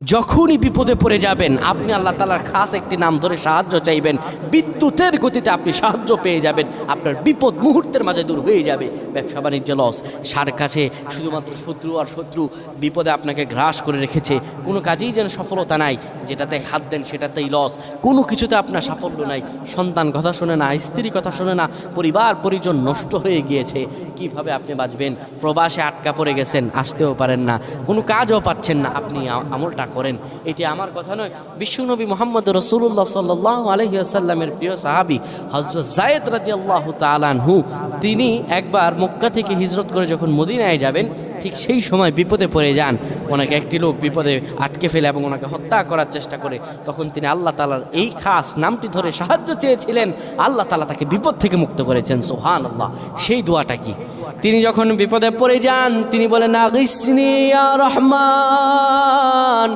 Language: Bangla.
যখনই বিপদে পড়ে যাবেন আপনি আল্লাহ তাআলার খাস একটি নাম ধরে সাহায্য চাইবেন, বিদ্যুতের গতিতে আপনি সাহায্য পেয়ে যাবেন, আপনার বিপদ মুহূর্তের মাঝে দূর হয়ে যাবে। ব্যবসা বাণিজ্য লস, সার কাছে শুধুমাত্র শত্রু আর শত্রু, বিপদে আপনাকে গ্রাস করে রেখেছে, কোনো কাজেই যেন সফলতা নাই, যেটাতে হাত দেন সেটাতেই লস, কোনো কিছুতে আপনার সাফল্য নাই, সন্তান কথা শোনে না, স্ত্রী কথা শোনে না, পরিবার পরিজন নষ্ট হয়ে গিয়েছে, কিভাবে আপনি বাঁচবেন? প্রবাসে আটকা পড়ে গেছেন, আসতেও পারেন না, কোনো কাজও পাচ্ছেন না, আপনি আমলটা করেন। এটি আমার কথা নয়, বিশ্বনবী মুহাম্মদ রাসূলুল্লাহ সাল্লাল্লাহু আলাইহি ওয়াসাল্লামের প্রিয় সাহাবী হযরত যায়েদ রাদিয়াল্লাহু তাআলা আনহু, তিনি একবার মক্কা থেকে হিজরত করে যখন মদিনায় যাবেন, ঠিক সেই সময় বিপদে পড়ে যান। ওনাকে একটি লোক বিপদে আটকে ফেলে এবং ওনাকে হত্যা করার চেষ্টা করে। তখন তিনি আল্লাহ তাআলার এই খাস নামটি ধরে সাহায্য চেয়েছিলেন, আল্লাহ তাআলা তাকে বিপদ থেকে মুক্ত করেছেন। সুবহানাল্লাহ। সেই দোয়াটা কি? তিনি যখন বিপদে পড়ে যান তিনি বলেন, আগিসনি ইয়া রহমান।